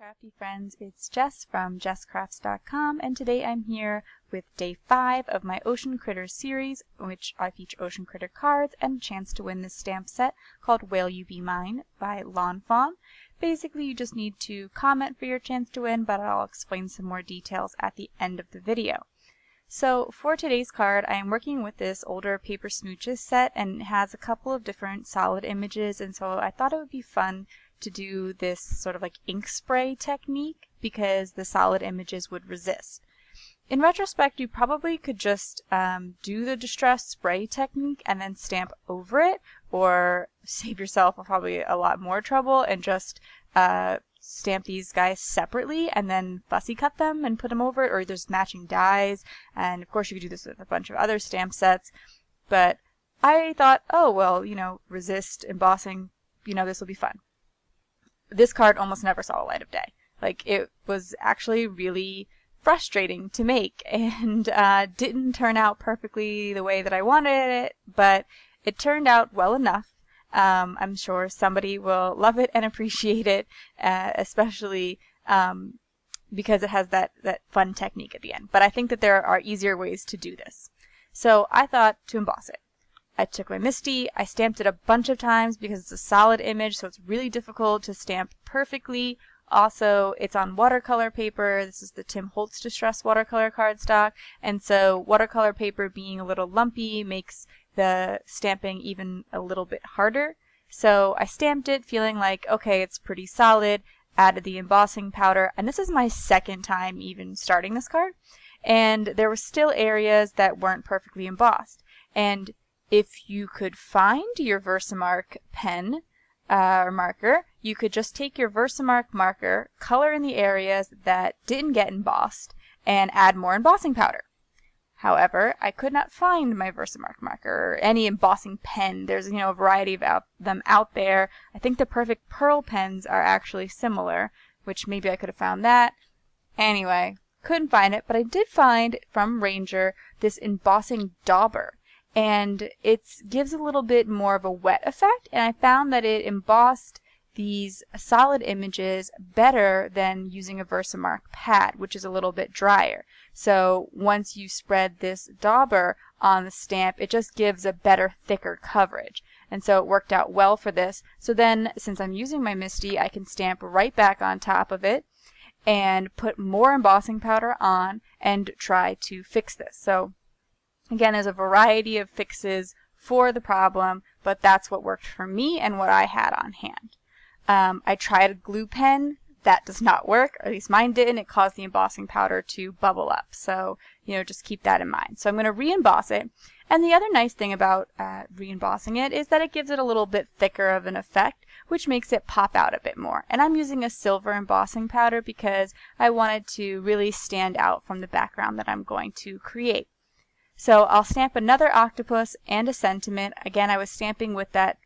Crafty friends, it's Jess from jesscrafts.com, and today I'm here with day 5 of my Ocean Critters series, in which I feature Ocean Critter cards and a chance to win this stamp set called Will You Be Mine by Lawn Fawn. Basically, you just need to comment for your chance to win, but I'll explain some more details at the end of the video. So for today's card, I am working with this older paper Smooches set, and it has a couple of different solid images, and so I thought it would be fun to do this sort of like ink spray technique because the solid images would resist. In retrospect, you probably could just do the distress spray technique and then stamp over it, or save yourself probably a lot more trouble and just stamp these guys separately and then fussy cut them and put them over it, or there's matching dies, and of course you could do this with a bunch of other stamp sets. But I thought, oh well, resist embossing, this will be fun. This card almost never saw the light of day. Like, it was actually really frustrating to make and didn't turn out perfectly the way that I wanted it, but it turned out well enough. I'm sure somebody will love it and appreciate it, especially because it has that fun technique at the end. But I think that there are easier ways to do this. So I thought to emboss it. I took my Misty, I stamped it a bunch of times because it's a solid image, so it's really difficult to stamp perfectly. Also, it's on watercolor paper. This is the Tim Holtz Distress watercolor cardstock, and so watercolor paper being a little lumpy makes the stamping even a little bit harder. So I stamped it feeling like, okay, it's pretty solid, added the embossing powder, and this is my second time even starting this card, and there were still areas that weren't perfectly embossed. And if you could find your Versamark pen or marker, you could just take your Versamark marker, color in the areas that didn't get embossed, and add more embossing powder. However, I could not find my Versamark marker or any embossing pen. There's, a variety of them out there. I think the Perfect Pearl pens are actually similar, which maybe I could have found that. Anyway, couldn't find it, but I did find from Ranger this embossing dauber. And it gives a little bit more of a wet effect, and I found that it embossed these solid images better than using a Versamark pad, which is a little bit drier. So once you spread this dauber on the stamp, it just gives a better, thicker coverage. And so it worked out well for this. So then, since I'm using my Misty, I can stamp right back on top of it and put more embossing powder on and try to fix this. So again, there's a variety of fixes for the problem, but that's what worked for me and what I had on hand. I tried a glue pen. That does not work, or at least mine didn't. It caused the embossing powder to bubble up. So, just keep that in mind. So I'm going to re-emboss it. And the other nice thing about re-embossing it is that it gives it a little bit thicker of an effect, which makes it pop out a bit more. And I'm using a silver embossing powder because I wanted to really stand out from the background that I'm going to create. So I'll stamp another octopus and a sentiment. Again, I was stamping with that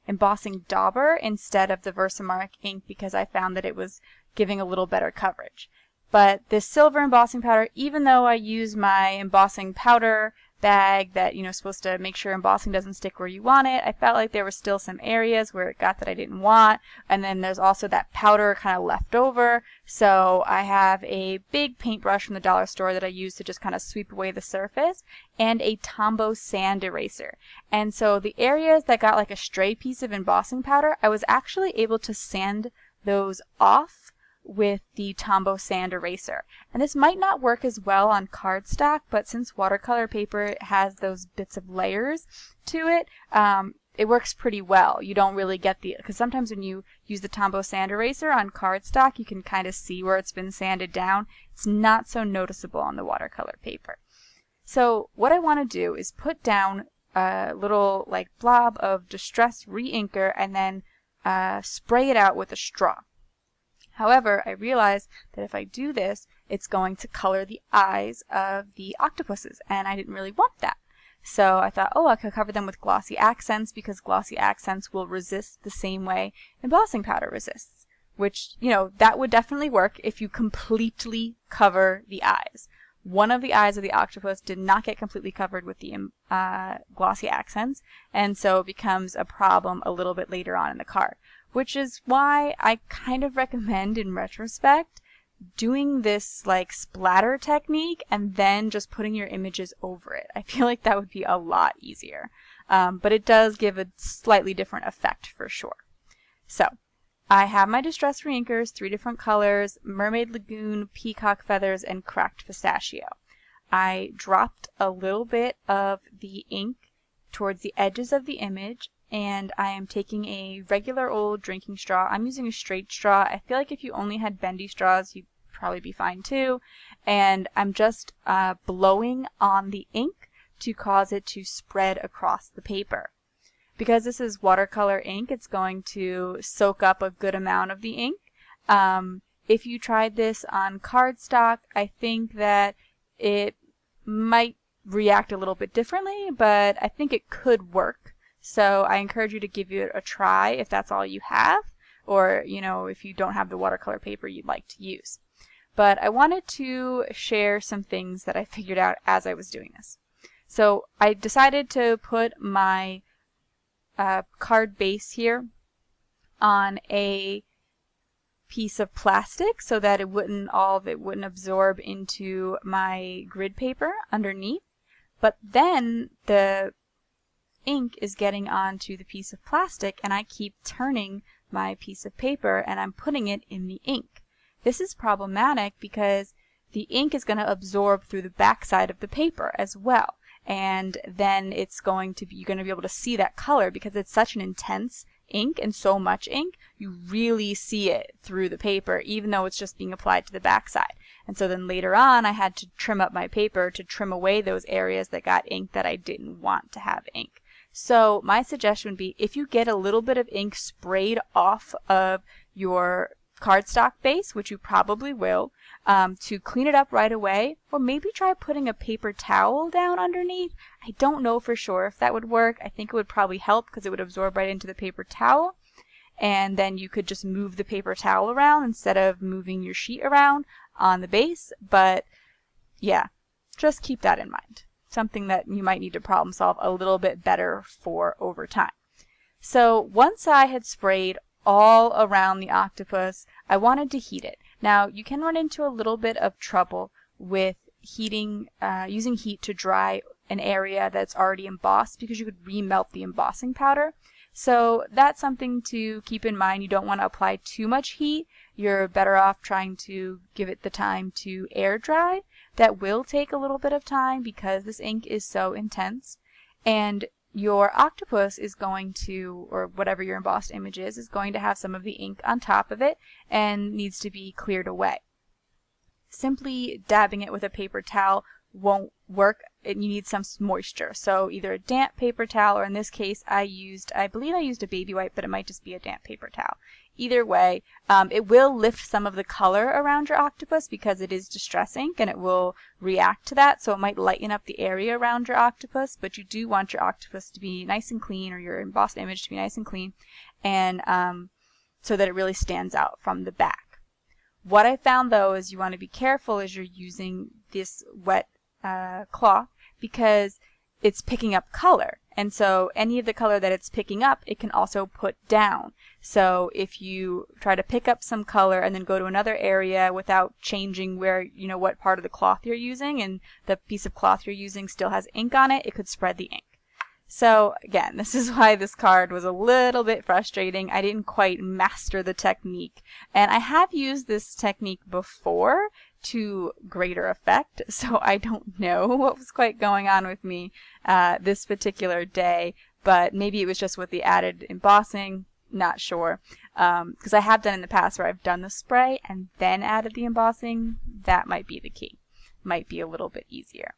embossing dauber instead of the Versamark ink because I found that it was giving a little better coverage. But this silver embossing powder, even though I use my embossing powder bag that, supposed to make sure embossing doesn't stick where you want it, I felt like there were still some areas where it got that I didn't want. And then there's also that powder kind of left over. So I have a big paintbrush from the dollar store that I use to just kind of sweep away the surface, and a Tombow sand eraser. And so the areas that got like a stray piece of embossing powder, I was actually able to sand those off with the Tombow sand eraser. And this might not work as well on cardstock, but since watercolor paper has those bits of layers to it, it works pretty well. You don't really get because sometimes when you use the Tombow sand eraser on cardstock, you can kind of see where it's been sanded down. It's not so noticeable on the watercolor paper. So what I want to do is put down a little blob of Distress Reinkers and then spray it out with a straw. However, I realized that if I do this, it's going to color the eyes of the octopuses, and I didn't really want that. So I thought, I could cover them with glossy accents because glossy accents will resist the same way embossing powder resists, which, that would definitely work if you completely cover the eyes. One of the eyes of the octopus did not get completely covered with the glossy accents, and so it becomes a problem a little bit later on in the card. which is why I kind of recommend in retrospect doing this like splatter technique and then just putting your images over it. I feel like that would be a lot easier. But it does give a slightly different effect for sure. So I have my Distress Reinkers, 3 different colors, Mermaid Lagoon, Peacock Feathers, and Cracked Pistachio. I dropped a little bit of the ink towards the edges of the image, and I am taking a regular old drinking straw. I'm using a straight straw. I feel like if you only had bendy straws, you'd probably be fine too. And I'm just blowing on the ink to cause it to spread across the paper. Because this is watercolor ink, it's going to soak up a good amount of the ink. If you tried this on cardstock, I think that it might react a little bit differently, but I think it could work. So I encourage you to give it a try if that's all you have, or if you don't have the watercolor paper you'd like to use. But I wanted to share some things that I figured out as I was doing this. So I decided to put my card base here on a piece of plastic so that all of it wouldn't absorb into my grid paper underneath. But then the ink is getting onto the piece of plastic, and I keep turning my piece of paper and I'm putting it in the ink. This is problematic because the ink is going to absorb through the backside of the paper as well. And then you're going to be able to see that color because it's such an intense ink and so much ink, you really see it through the paper even though it's just being applied to the backside. And so then later on I had to trim up my paper to trim away those areas that got ink that I didn't want to have ink. So my suggestion would be, if you get a little bit of ink sprayed off of your cardstock base, which you probably will, to clean it up right away, or maybe try putting a paper towel down underneath. I don't know for sure if that would work. I think it would probably help because it would absorb right into the paper towel, and then you could just move the paper towel around instead of moving your sheet around on the base. But yeah, just keep that in mind. Something that you might need to problem solve a little bit better for over time. So once I had sprayed all around the octopus, I wanted to heat it. Now you can run into a little bit of trouble with using heat to dry an area that's already embossed because you could remelt the embossing powder. So that's something to keep in mind. You don't want to apply too much heat. You're better off trying to give it the time to air dry. That will take a little bit of time because this ink is so intense. And your octopus is going to, or whatever your embossed image is going to have some of the ink on top of it and needs to be cleared away. Simply dabbing it with a paper towel won't work. You need some moisture. So either a damp paper towel, or in this case I believe I used a baby wipe, but it might just be a damp paper towel. Either way, it will lift some of the color around your octopus because it is Distress ink and it will react to that, so it might lighten up the area around your octopus, but you do want your octopus to be nice and clean, or your embossed image to be nice and clean, and so that it really stands out from the back. What I found though is you want to be careful as you're using this wet cloth because it's picking up color, and so any of the color that it's picking up it can also put down. So if you try to pick up some color and then go to another area without changing what part of the cloth you're using, and the piece of cloth you're using still has ink on it, it could spread the ink. So again, this is why this card was a little bit frustrating. I didn't quite master the technique, and I have used this technique before to greater effect, so I don't know what was quite going on with me this particular day, but maybe it was just with the added embossing, not sure, because I have done in the past where I've done the spray and then added the embossing. That might be the key, might be a little bit easier.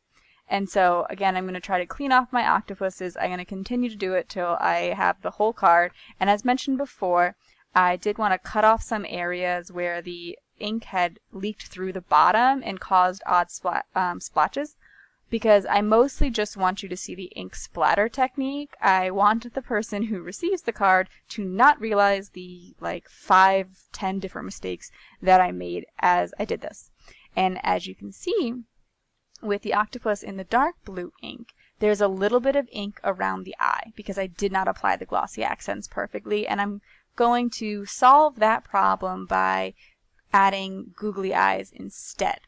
And so again, I'm going to try to clean off my octopuses. I'm going to continue to do it till I have the whole card, and as mentioned before, I did want to cut off some areas where the ink had leaked through the bottom and caused odd splotches, because I mostly just want you to see the ink splatter technique. I want the person who receives the card to not realize the 5-10 different mistakes that I made as I did this. And as you can see, with the octopus in the dark blue ink, there's a little bit of ink around the eye because I did not apply the glossy accents perfectly, and I'm going to solve that problem by adding googly eyes instead.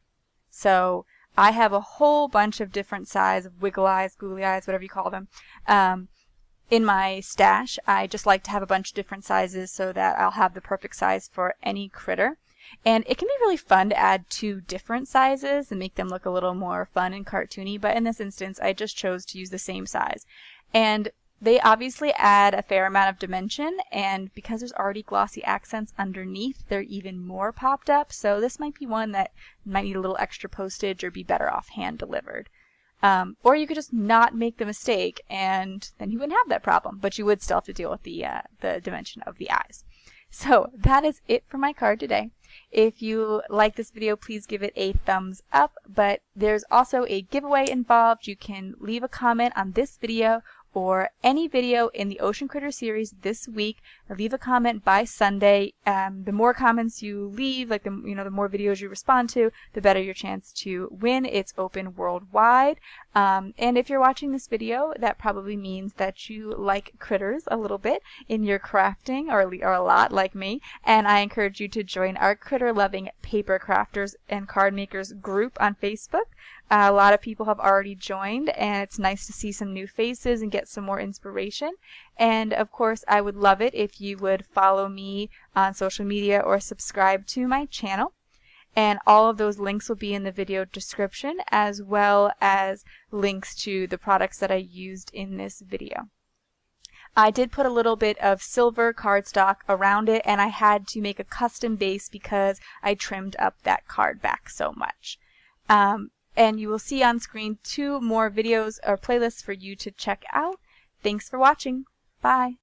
So I have a whole bunch of different sizes of wiggle eyes, googly eyes, whatever you call them, in my stash. I just like to have a bunch of different sizes so that I'll have the perfect size for any critter. And it can be really fun to add 2 different sizes and make them look a little more fun and cartoony, but in this instance I just chose to use the same size. And they obviously add a fair amount of dimension, and because there's already glossy accents underneath, they're even more popped up, so this might be one that might need a little extra postage or be better off hand delivered. Or you could just not make the mistake, and then you wouldn't have that problem, but you would still have to deal with the dimension of the eyes. So that is it for my card today. If you like this video, please give it a thumbs up, but there's also a giveaway involved. You can leave a comment on this video or any video in the Ocean Critter series this week. Leave a comment by Sunday. The more comments you leave, like the more videos you respond to, the better your chance to win. It's open worldwide. And if you're watching this video, that probably means that you like critters a little bit in your crafting, or a lot like me. And I encourage you to join our critter-loving paper crafters and card makers group on Facebook. A lot of people have already joined, and it's nice to see some new faces and get some more inspiration. And of course, I would love it if you would follow me on social media or subscribe to my channel. And all of those links will be in the video description, as well as links to the products that I used in this video. I did put a little bit of silver cardstock around it, and I had to make a custom base because I trimmed up that card back so much. And you will see on screen 2 more videos or playlists for you to check out. Thanks for watching. Bye.